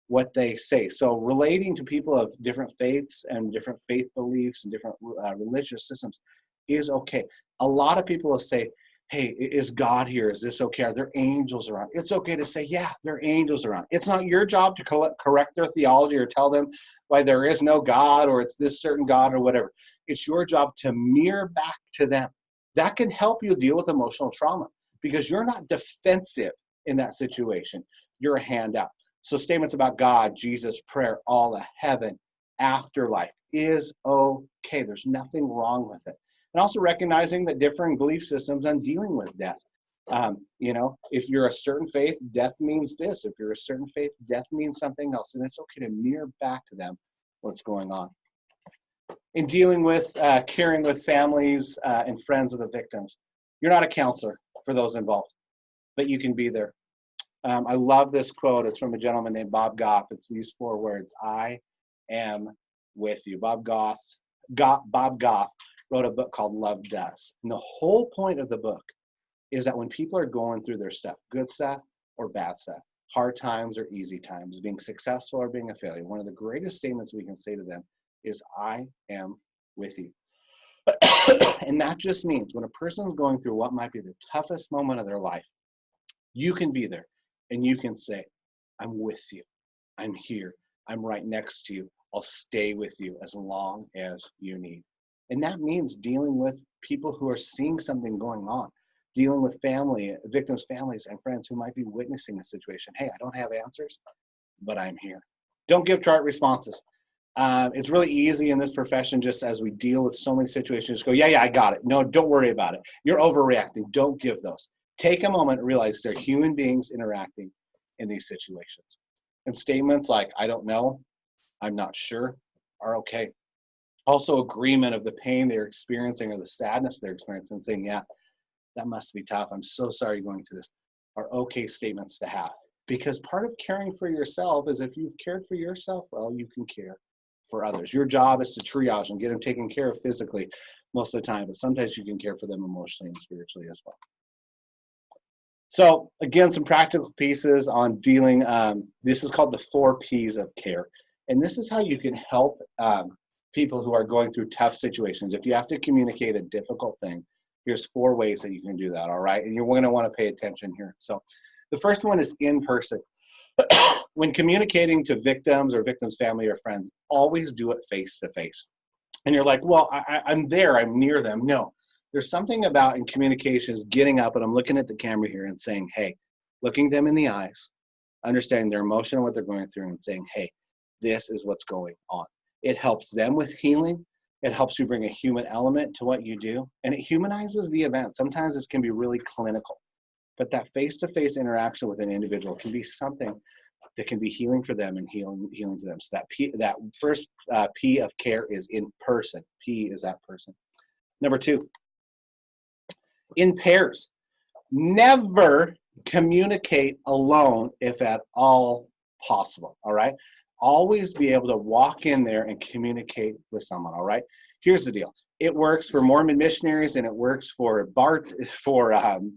what they say. So relating to people of different faiths and different faith beliefs and different religious systems is okay. A lot of people will say, hey, is God here? Is this okay? Are there angels around? It's okay to say, yeah, there are angels around. It's not your job to correct their theology or tell them why there is no God or it's this certain God or whatever. It's your job to mirror back to them. That can help you deal with emotional trauma because you're not defensive in that situation. You're a handout. So statements about God, Jesus, prayer, all of heaven, afterlife is okay. There's nothing wrong with it. And also recognizing that differing belief systems on dealing with death. If you're a certain faith, death means this. If you're a certain faith, death means something else. And it's okay to mirror back to them what's going on. In dealing with caring with families and friends of the victims, you're not a counselor for those involved, but you can be there. I love this quote. It's from a gentleman named Bob Goff. It's these 4 words: I am with you. Bob Goff wrote a book called Love Does. And the whole point of the book is that when people are going through their stuff, good stuff or bad stuff, hard times or easy times, being successful or being a failure, one of the greatest statements we can say to them is, I am with you. And that just means when a person is going through what might be the toughest moment of their life, you can be there and you can say, I'm with you. I'm here. I'm right next to you. I'll stay with you as long as you need. And that means dealing with people who are seeing something going on, dealing with victims' families and friends who might be witnessing a situation. Hey, I don't have answers, but I'm here. Don't give chart responses. It's really easy in this profession, just as we deal with so many situations, just go, yeah, I got it. No, don't worry about it. You're overreacting. Don't give those. Take a moment and realize they're human beings interacting in these situations. And statements like, I don't know, I'm not sure, are okay. Also, agreement of the pain they're experiencing or the sadness they're experiencing, saying, yeah, that must be tough. I'm so sorry you're going through this, are okay statements to have. Because part of caring for yourself is if you've cared for yourself well, you can care for others. Your job is to triage and get them taken care of physically most of the time, but sometimes you can care for them emotionally and spiritually as well. So again, some practical pieces on dealing. This is called the 4 P's of care. And this is how you can help people who are going through tough situations. If you have to communicate a difficult thing, here's 4 ways that you can do that, all right? And you're going to want to pay attention here. So the first one is in person. When communicating to victims or victims' family or friends, always do it face to face. And you're like, well, I'm there, I'm near them. No, there's something about in communications getting up and I'm looking at the camera here and saying, hey, looking them in the eyes, understanding their emotion and what they're going through and saying, hey, this is what's going on. It helps them with healing. It helps you bring a human element to what you do. And it humanizes the event. Sometimes it can be really clinical. But that face-to-face interaction with an individual can be something that can be healing for them and healing to them. So that first P of care is in person. P is that person. Number 2, in pairs. Never communicate alone if at all possible, all right? Always be able to walk in there and communicate with someone, all right? Here's the deal. It works for Mormon missionaries and it works for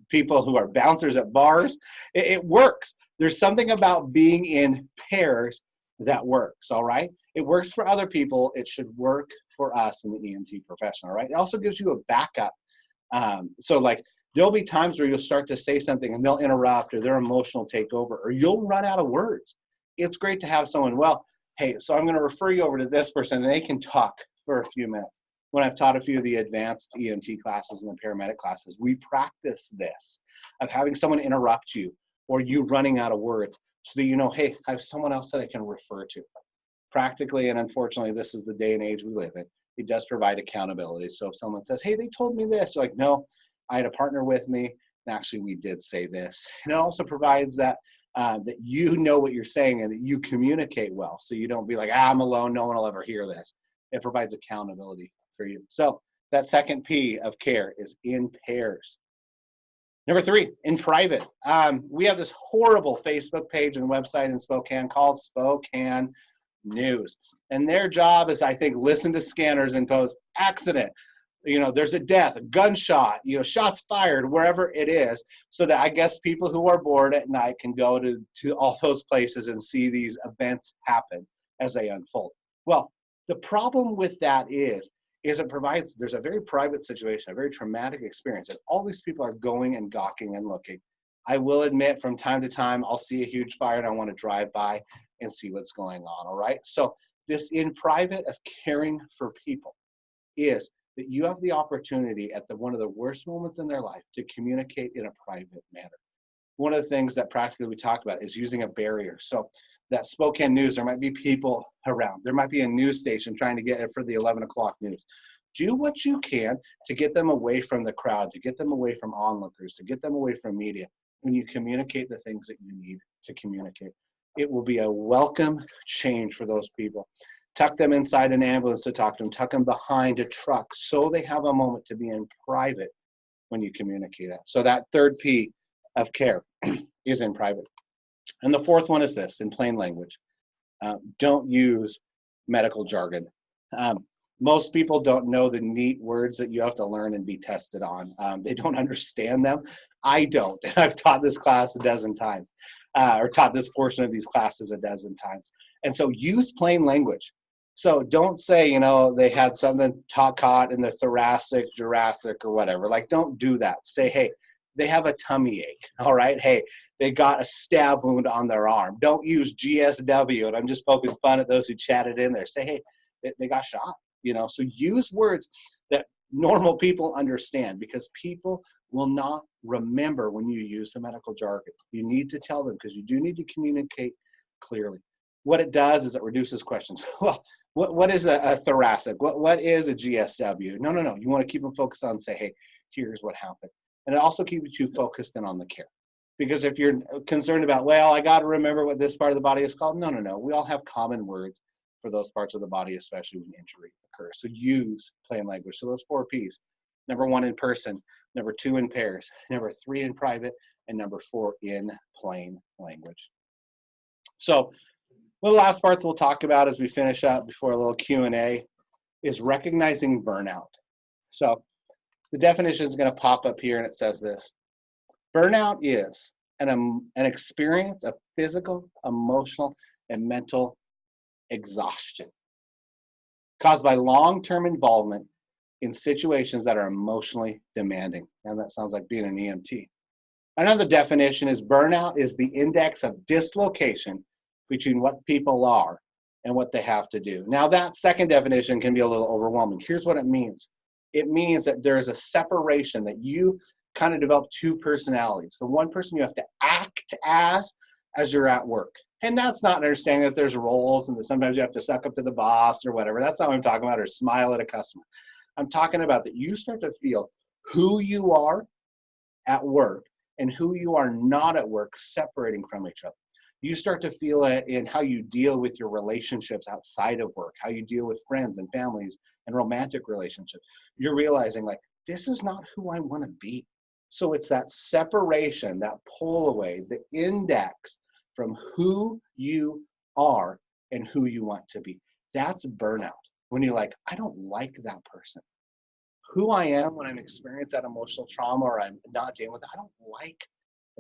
people who are bouncers at bars. It works. There's something about being in pairs that works, all right? It works for other people. It should work for us in the EMT profession, all right? It also gives you a backup. So like there'll be times where you'll start to say something and they'll interrupt or their emotional take over or you'll run out of words. It's great to have someone, well, hey, so I'm going to refer you over to this person and they can talk for a few minutes. When I've taught a few of the advanced EMT classes and the paramedic classes, we practice this of having someone interrupt you or you running out of words so that you know, hey, I have someone else that I can refer to. Practically, and unfortunately, this is the day and age we live in. It does provide accountability. So if someone says, hey, they told me this, you're like, no, I had a partner with me, and actually we did say this. And it also provides that that you know what you're saying and that you communicate well. So you don't be like, I'm alone, no one will ever hear this. It provides accountability for you. So that second P of care is in pairs. Number 3, in private. We have this horrible Facebook page and website in Spokane called Spokane News. And their job is, I think, listen to scanners and post accident. There's a death, a gunshot, shots fired, wherever it is, so that I guess people who are bored at night can go to all those places and see these events happen as they unfold. Well, the problem with that is there's a very private situation, a very traumatic experience, and all these people are going and gawking and looking. I will admit from time to time, I'll see a huge fire and I want to drive by and see what's going on, all right? So this in private of caring for people is that you have the opportunity at one of the worst moments in their life to communicate in a private manner. One of the things that practically we talk about is using a barrier. So that Spokane News, there might be people around. There might be a news station trying to get it for the 11 o'clock news. Do what you can to get them away from the crowd, to get them away from onlookers, to get them away from media when you communicate the things that you need to communicate. It will be a welcome change for those people. Tuck them inside an ambulance to talk to them. Tuck them behind a truck so they have a moment to be in private when you communicate it. So that third P of care is in private. And the fourth one is this, in plain language. Don't use medical jargon. Most people don't know the neat words that you have to learn and be tested on. They don't understand them. I don't. I've taught this class a dozen times, or taught this portion of these classes a dozen times. And so use plain language. So don't say, they had something caught in the thoracic, Jurassic, or whatever. Like, don't do that. Say, hey, they have a tummy ache. All right. Hey, they got a stab wound on their arm. Don't use GSW. And I'm just poking fun at those who chatted in there. Say, hey, they got shot. So use words that normal people understand, because people will not remember when you use the medical jargon. You need to tell them, because you do need to communicate clearly. What it does is it reduces questions. Well, what is a thoracic? What is a GSW? No. You want to keep them focused on, say, hey, here's what happened. And it also keeps you focused in on the care. Because if you're concerned about, well, I got to remember what this part of the body is called. No. We all have common words for those parts of the body, especially when injury occurs. So use plain language. So those 4 Ps. Number 1, in person. Number 2, in pairs. Number 3, in private. And number 4, in plain language. So one of the last parts we'll talk about as we finish up before a little Q&A is recognizing burnout. So the definition is going to pop up here, and it says this. Burnout is an experience of physical, emotional, and mental exhaustion caused by long-term involvement in situations that are emotionally demanding. And that sounds like being an EMT. Another definition is burnout is the index of dislocation between what people are and what they have to do. Now, that second definition can be a little overwhelming. Here's what it means. It means that there's a separation, that you kind of develop 2 personalities. The one person you have to act as you're at work. And that's not understanding that there's roles and that sometimes you have to suck up to the boss or whatever. That's not what I'm talking about, or smile at a customer. I'm talking about that you start to feel who you are at work and who you are not at work separating from each other. You start to feel it in how you deal with your relationships outside of work, how you deal with friends and families and romantic relationships. You're realizing, like, this is not who I want to be. So it's that separation, that pull away, the index from who you are and who you want to be. That's burnout. When you're like, I don't like that person. Who I am when I'm experiencing that emotional trauma or I'm not dealing with it, I don't like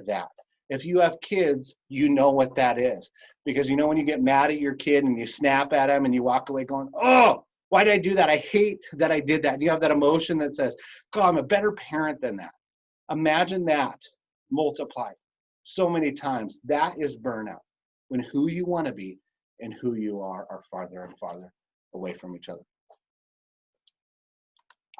that. If you have kids, you know what that is. Because when you get mad at your kid and you snap at him and you walk away going, oh, why did I do that? I hate that I did that. And you have that emotion that says, God, I'm a better parent than that. Imagine that multiplied so many times. That is burnout, when who you want to be and who you are farther and farther away from each other.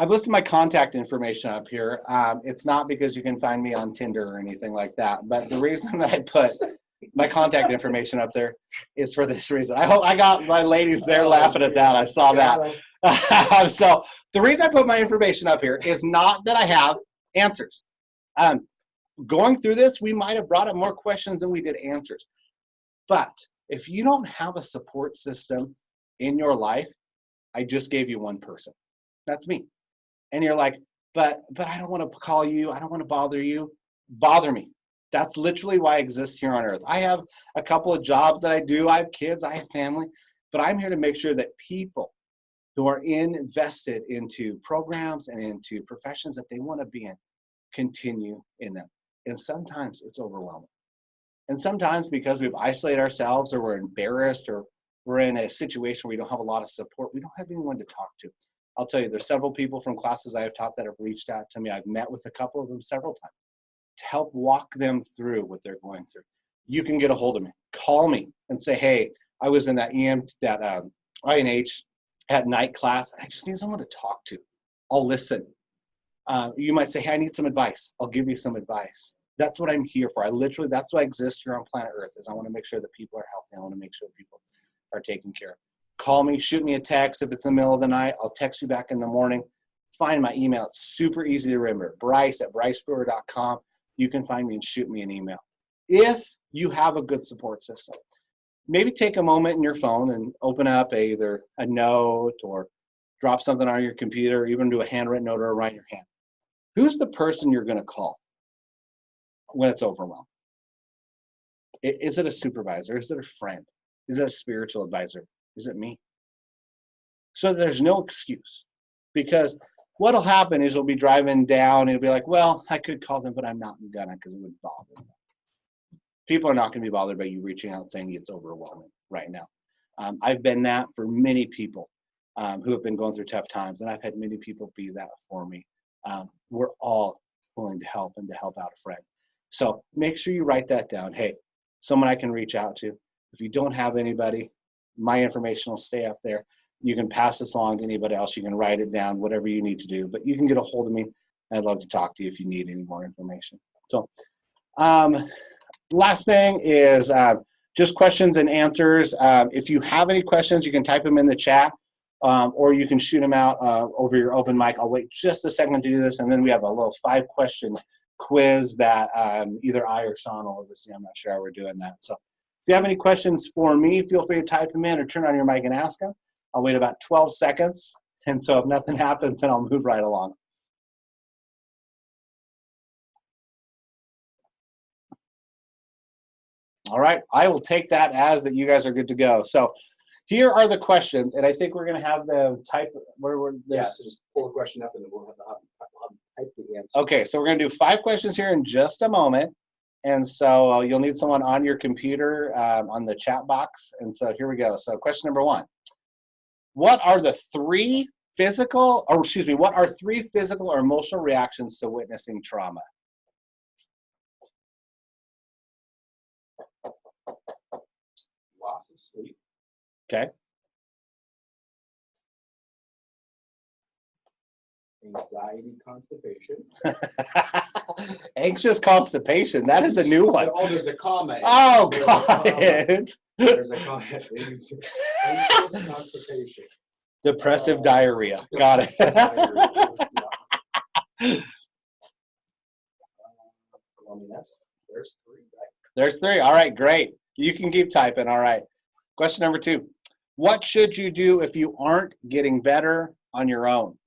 I've listed my contact information up here. It's not because you can find me on Tinder or anything like that, but the reason that I put my contact information up there is for this reason. I hope I got my ladies there laughing at that. I saw that. So the reason I put my information up here is not that I have answers. Going through this, we might have brought up more questions than we did answers. But if you don't have a support system in your life, I just gave you one person. That's me. And you're like, but I don't want to call you. I don't want to bother you. Bother me. That's literally why I exist here on earth. I have a couple of jobs that I do. I have kids. I have family. But I'm here to make sure that people who are invested into programs and into professions that they want to be in continue in them. And sometimes it's overwhelming. And sometimes because we've isolated ourselves, or we're embarrassed, or we're in a situation where we don't have a lot of support, we don't have anyone to talk to. I'll tell you, there's several people from classes I have taught that have reached out to me. I've met with a couple of them several times to help walk them through what they're going through. You can get a hold of me. Call me and say, hey, I was in that INH at night class. I just need someone to talk to. I'll listen. You might say, hey, I need some advice. I'll give you some advice. That's what I'm here for. That's why I exist here on planet Earth, is I want to make sure that people are healthy. I want to make sure that people are taken care of. Call me, shoot me a text. If it's in the middle of the night, I'll text you back in the morning. Find my email. It's super easy to remember. Bryce@brycebrewer.com. You can find me and shoot me an email. If you have a good support system, maybe take a moment in your phone and open up either a note or drop something on your computer, or even do a handwritten note or write your hand. Who's the person you're going to call when it's overwhelmed? Is it a supervisor? Is it a friend? Is it a spiritual advisor? Is it me? so there's no excuse. Because what'll happen is you'll be driving down and you'll be like, well, I could call them, but I'm not gonna because it would bother them. People are not going to be bothered by you reaching out saying it's overwhelming right now. I've been that for many people who have been going through tough times, and I've had many people be that for me. We're all willing to help and to help out a friend. So make sure you write that down. Hey, someone I can reach out to. If you don't have anybody, my information will stay up there. You can pass this along to anybody else. You can write it down, whatever you need to do. But you can get a hold of me. I'd love to talk to you if you need any more information. So last thing is just questions and answers. If you have any questions, you can type them in the chat or you can shoot them out over your open mic. I'll wait just a second to do this, and then we have a little 5-question quiz that either I or Sean will oversee. I'm not sure how we're doing that. So if you have any questions for me, feel free to type them in or turn on your mic and ask them. I'll wait about 12 seconds, and so if nothing happens, then I'll move right along. All right, I will take that as that you guys are good to go. So here are the questions, and I think we're going to have the type where we're Yeah, so just pull the question up and then we'll have type the answer. Okay, so we're going to do 5 questions here in just a moment. And so you'll need someone on your computer on the chat box. And so here we go. So question number 1. What are 3 physical or emotional reactions to witnessing trauma? Loss of sleep. Okay. Anxiety, constipation. Anxious constipation. That is a new one. Oh, there's a comma. Oh, There's got it. There's a comma. Anxious constipation. Depressive diarrhea. Got it. I mean, there's 3, right? There's 3. All right, great. You can keep typing. All right. Question number 2. What should you do if you aren't getting better on your own?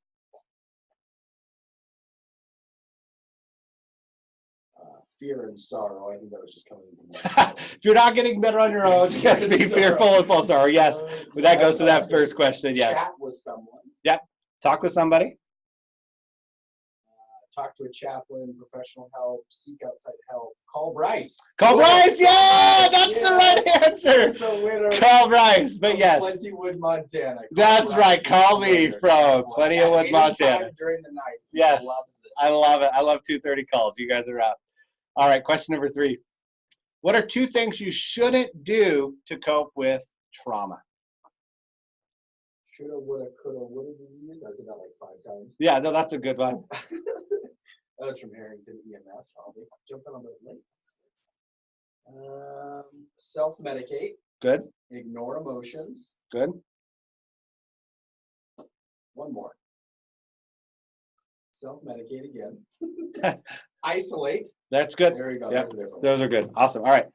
Fear and sorrow. I think that was just coming from If you're not getting better on your own, yes, be fearful and full of sorrow. Yes, but that goes to that first question. Yes. Chat with someone. Yep. Talk with somebody. Talk to a chaplain, professional help, seek outside help. Call Bryce. Call Bryce. Yeah, that's the right answer. There's the winner. Call Bryce. But yes, Plentywood, Montana. that's right. Call me from Plentywood, Montana. During the night. Yes, Loves it. I love it. I love 2:30 calls. You guys are out. All right, question number 3. What are 2 things you shouldn't do to cope with trauma? Shoulda, woulda, coulda, woulda disease. I said that like 5 times. Yeah, no, that's a good one. That was from Harrington EMS. I'll be jumping on the link. Self-medicate. Good. Ignore emotions. Good. One more. Self-medicate again. Isolate. That's good. There you go. Yep. There's a difference. Those are good. Awesome. All right.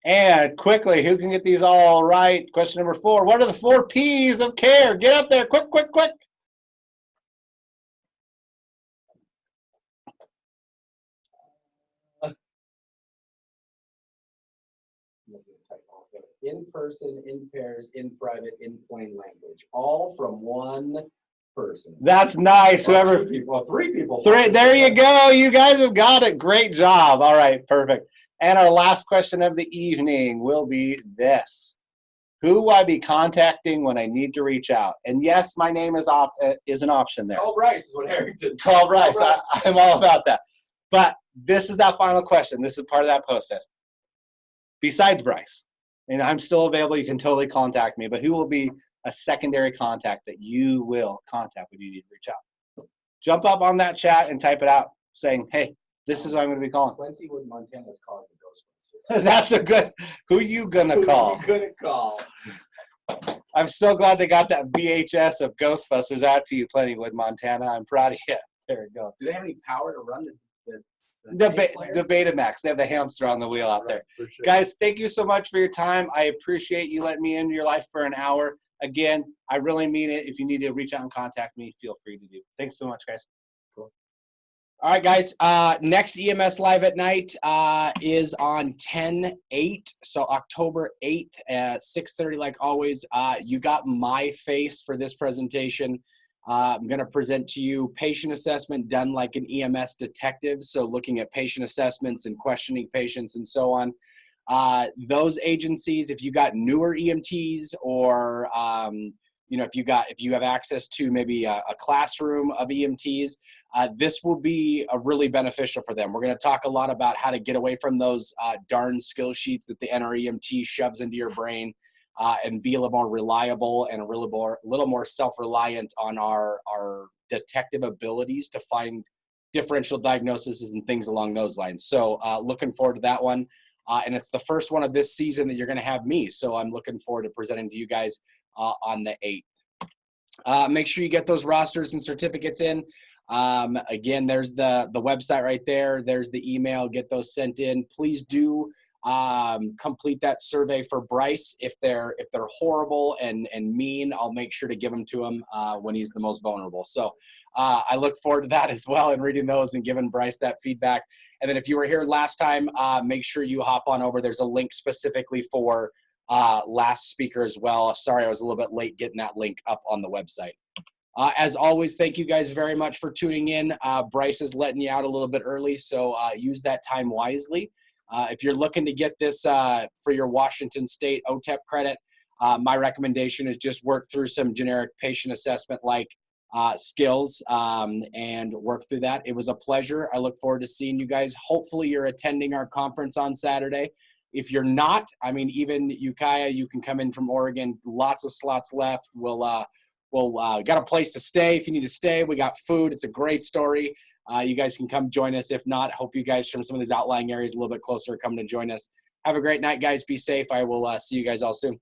And quickly, who can get these all right? Question number 4. What are the 4 P's of care? Get up there. Quick, quick, quick. In person, in pairs, in private, in plain language. All from one person. That's nice. Or Whoever. 2 people. 3 people. 3. There you go. You guys have got it. Great job. All right. Perfect. And our last question of the evening will be this. Who will I be contacting when I need to reach out? And yes, my name is an option there. Call Bryce is what Harrington said. Call Bryce. I'm all about that. But this is that final question. This is part of that process. Besides Bryce, and I'm still available, you can totally contact me, but who will be a secondary contact that you will contact when you need to reach out? Jump up on that chat and type it out saying, hey, this is what I'm going to be calling. Plentywood, Montana is calling the Ghostbusters. That's a good, who you going to call? Who you going to call? I'm so glad they got that VHS of Ghostbusters out to you, Plentywood, Montana. I'm proud of you. There you go. Do they have any power to run the Betamax. They have the hamster on the wheel out there. For sure. Guys, thank you so much for your time. I appreciate you letting me into your life for an hour. Again, I really mean it. If you need to reach out and contact me, feel free to do. Thanks so much, guys. All right, guys. Next EMS Live at Night is on 10/8, so October 8th at 6:30. Like always, you got my face for this presentation. I'm going to present to you patient assessment done like an EMS detective, so looking at patient assessments and questioning patients and so on. Those agencies, if you got newer EMTs or you know, if you have access to maybe a classroom of EMTs, this will be really beneficial for them. We're going to talk a lot about how to get away from those darn skill sheets that the NREMT shoves into your brain, and be a little more reliable and a little more self-reliant on our detective abilities to find differential diagnoses and things along those lines. So looking forward to that one. And it's the first one of this season that you're going to have me. So I'm looking forward to presenting to you guys on the 8th. Make sure you get those rosters and certificates in. Again, there's the website right there. There's the email. Get those sent in. Please do complete that survey for Bryce. If they're horrible and mean, I'll make sure to give them to him when he's the most vulnerable. So I look forward to that as well, and reading those and giving Bryce that feedback. And then if you were here last time, make sure you hop on over. There's a link specifically for last speaker as well. Sorry, I was a little bit late getting that link up on the website. As always, thank you guys very much for tuning in. Bryce is letting you out a little bit early, so use that time wisely. If you're looking to get this for your Washington State OTEP credit, my recommendation is just work through some generic patient assessment like skills and work through that. It was a pleasure. I look forward to seeing you guys. Hopefully you're attending our conference on Saturday. If you're not, I mean, even Ukiah, you can come in from Oregon. Lots of slots left. We'll got a place to stay if you need to stay. We got food. It's a great story. You guys can come join us. If not, hope you guys from some of these outlying areas a little bit closer are coming to join us. Have a great night, guys. Be safe. I will see you guys all soon.